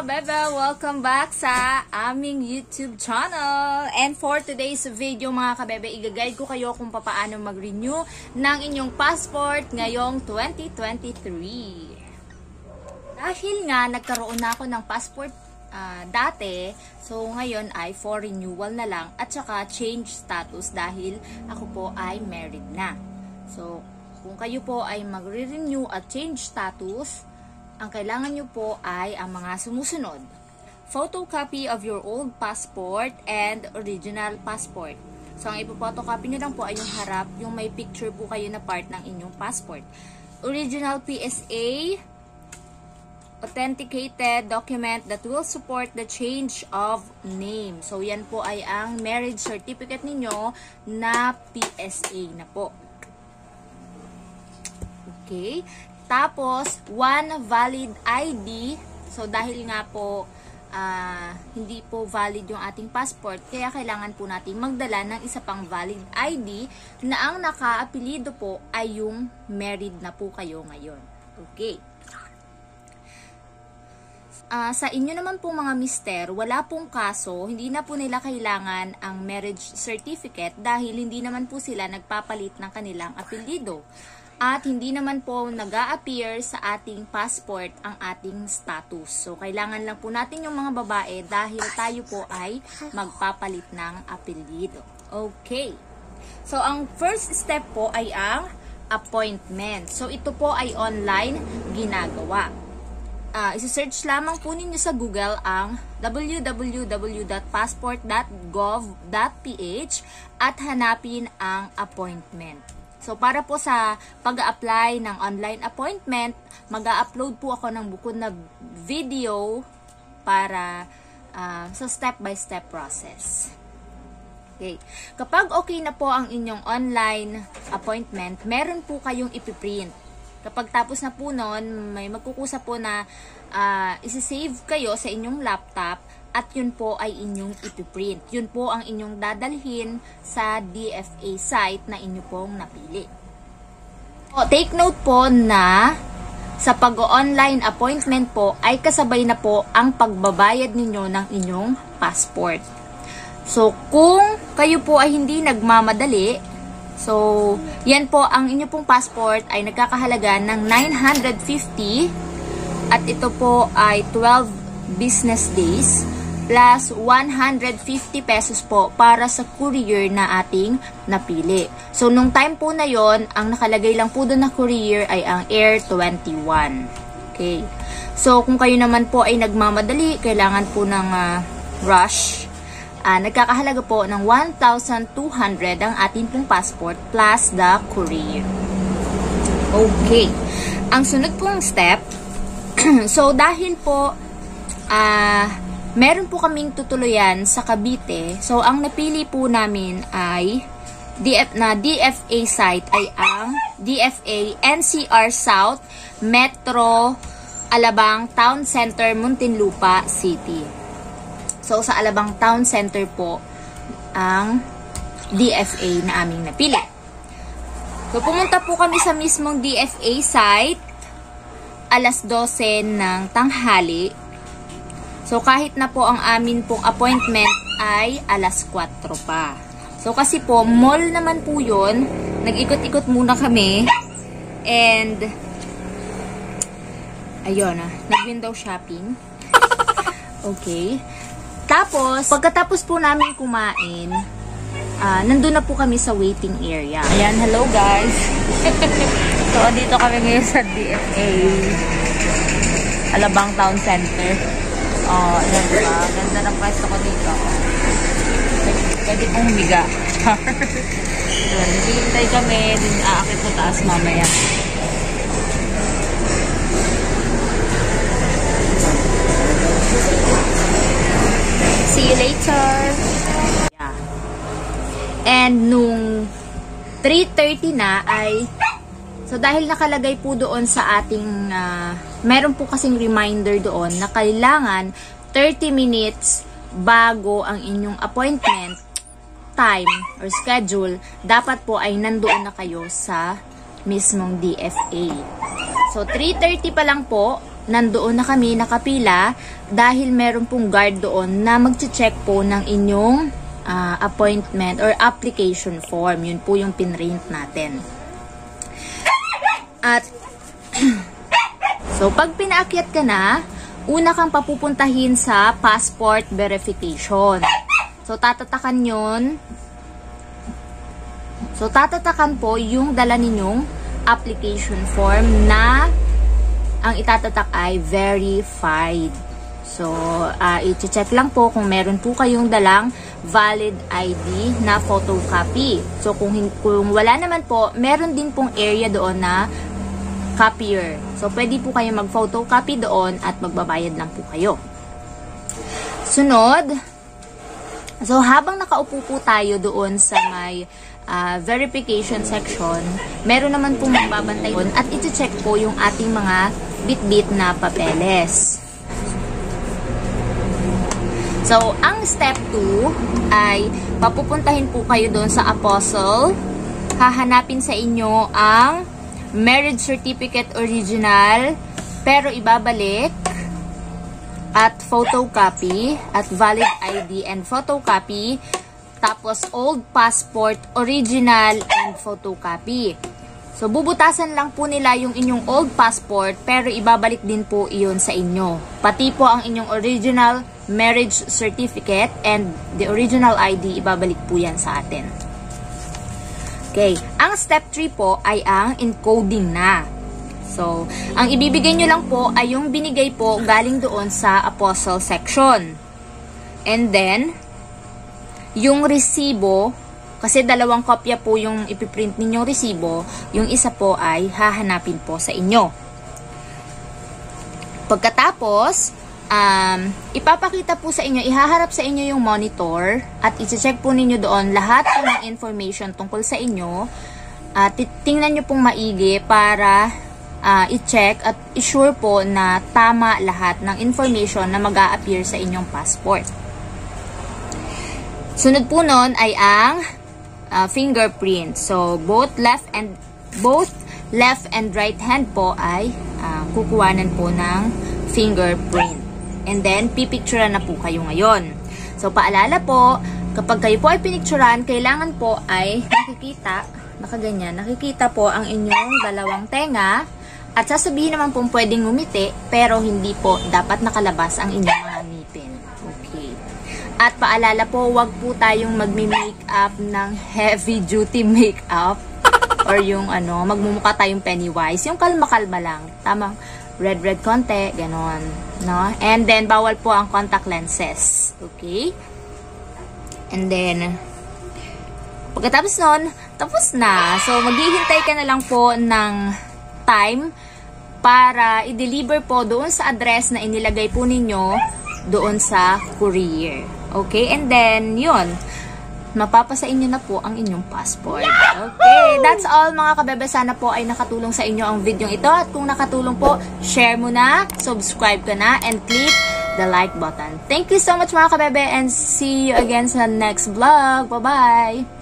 kabebe! Welcome back sa aming YouTube channel. And for today's video mga kabebe, i-guide ko kayo kung paano mag-renew ng inyong passport ngayong 2023. Dahil nga nagkaroon na ako ng passport dati, so ngayon ay for renewal na lang at saka change status dahil ako po ay married na. So kung kayo po ay magre-renew at change status, ang kailangan nyo po ay ang mga sumusunod. Photocopy of your old passport and original passport. So, ang ipopotocopy nyo lang po ay yung harap, yung may picture po kayo na part ng inyong passport. Original PSA, authenticated document that will support the change of name. So, yan po ay ang marriage certificate ninyo na PSA na po. Okay. Tapos, one valid ID. So, dahil nga po, hindi po valid yung ating passport, kaya kailangan po natin magdala ng isa pang valid ID na ang naka-apelido po ay yung married na po kayo ngayon. Okay. Sa inyo naman po mga mister, wala pong kaso, hindi na po nila kailangan ang marriage certificate dahil hindi naman po sila nagpapalit ng kanilang apelido. At hindi naman po nag-a-appear sa ating passport ang ating status. So, kailangan lang po natin yung mga babae dahil tayo po ay magpapalit ng apelyido. Okay. So, ang first step po ay ang appointment. So, ito po ay online ginagawa. Isa-search lamang po ninyo sa Google ang www.passport.gov.ph at hanapin ang appointment. So, para po sa pag-a-apply ng online appointment, mag-a-upload po ako ng bukod na video para sa step-by-step process. Okay. Kapag okay na po ang inyong online appointment, meron po kayong ipiprint. Kapag tapos na po nun, may magkukusa po na isi-save kayo sa inyong laptop at yun po ay inyong ipiprint. Yun po ang inyong dadalhin sa DFA site na inyo pong napili. So, take note po na sa pag-online appointment po ay kasabay na po ang pagbabayad ninyo ng inyong passport. So, kung kayo po ay hindi nagmamadali, so, yan po ang inyo pong passport ay nagkakahalaga ng 950 at ito po ay 12 business days plus 150 pesos po para sa courier na ating napili. So, nung time po na yon, ang nakalagay lang po doon na courier ay ang Air 21. Okay. So, kung kayo naman po ay nagmamadali, kailangan po ng rush, nagkakahalaga po ng 1,200 ang ating pong passport plus the courier. Okay. Ang sunod pong step, so, dahil po, meron po kaming tutuluyan sa Cavite. So, ang napili po namin ay DFA site ay ang DFA NCR South Metro Alabang Town Center, Muntinlupa City. So, sa Alabang Town Center po ang DFA na aming napili. So, pumunta po kami sa mismong DFA site alas 12 ng tanghali. So, kahit na po ang amin pong appointment ay alas 4 pa. So, kasi po, mall naman po yun. Nag-ikot-ikot muna kami. And, ayun nag-window shopping. Okay. Tapos, pagkatapos po namin kumain, nandun na po kami sa waiting area. Ayan, hello guys. So, dito kami ngayon sa DFA Alabang Town Center. Oh, ayan diba? Ganda ng pwesto ko dito. Pwede pong humiga. Naghihintay kami. Aakit sa taas mamaya. See you later. Yeah. And nung 3:30 na ay, so dahil nakalagay po doon sa ating meron po kasing reminder doon na kailangan 30 minutes bago ang inyong appointment time or schedule, dapat po ay nandoon na kayo sa mismong DFA. So, 3:30 pa lang po, nandoon na kami nakapila dahil meron pong guard doon na magche-check po ng inyong appointment or application form. Yun po yung pinrint natin. At so pag pinaakyat ka na, una kang papupuntahin sa passport verification. So tatatakan yun. So tatatakan po yung dala ninyong application form na ang itatatak ay verified. So, i-check lang po kung meron po kayong dalang valid ID na photocopy. So, kung wala naman po, meron din pong area doon na copier. So, pwede po kayo mag-photocopy doon at magbabayad lang po kayo. Sunod, so habang nakaupo po tayo doon sa may verification section, meron naman pong magbabantay doon at i-check po yung ating mga bit-bit na papeles. So, ang step 2 ay papupuntahin po kayo doon sa Apostle. Hahanapin sa inyo ang marriage certificate original pero ibabalik at photocopy at valid ID and photocopy. Tapos, old passport, original, and photocopy. So, bubutasan lang po nila yung inyong old passport, pero ibabalik din po iyon sa inyo. Pati po ang inyong original marriage certificate and the original ID, ibabalik po yan sa atin. Okay. Ang step 3 po ay ang encoding na. So, ang ibibigay nyo lang po ay yung binigay po galing doon sa Apostle section. And then, yung resibo, kasi dalawang kopya po yung ipiprint ninyong resibo, yung isa po ay hahanapin po sa inyo. Pagkatapos, ipapakita po sa inyo, ihaharap sa inyo yung monitor at i-check po ninyo doon lahat po ng information tungkol sa inyo. Tingnan nyo pong maigi para i-check at i-sure po na tama lahat ng information na mag-a-appear sa inyong passport. Sunod po nun ay ang fingerprint. So, both left and right hand po ay kukuhanan po ng fingerprint. And then, pipicturean na po kayo ngayon. So, paalala po, kapag kayo po ay pinicturean, kailangan po ay nakikita po ang inyong dalawang tenga at sasabihin naman po pwedeng ngumiti, pero hindi po dapat nakalabas ang inyong mga ngipin. Okay. At paalala po, wag po tayong magmi-makeup ng heavy duty makeup or yung magmumukha tayong Pennywise. Yung kalma-kalma lang. Tamang red konti, ganon. No? And then, bawal po ang contact lenses. Okay? And then, pagkatapos nun, tapos na. So, maghihintay ka na lang po ng time para i-deliver po doon sa address na inilagay po ninyo doon sa courier. Okay? And then, yun. Mapapasa inyo na po ang inyong passport. Okay, that's all mga kabebe. Sana po ay nakatulong sa inyo ang video ito. At kung nakatulong po, share mo na, subscribe ka na, and click the like button. Thank you so much mga kabebe and see you again sa next vlog. Bye-bye!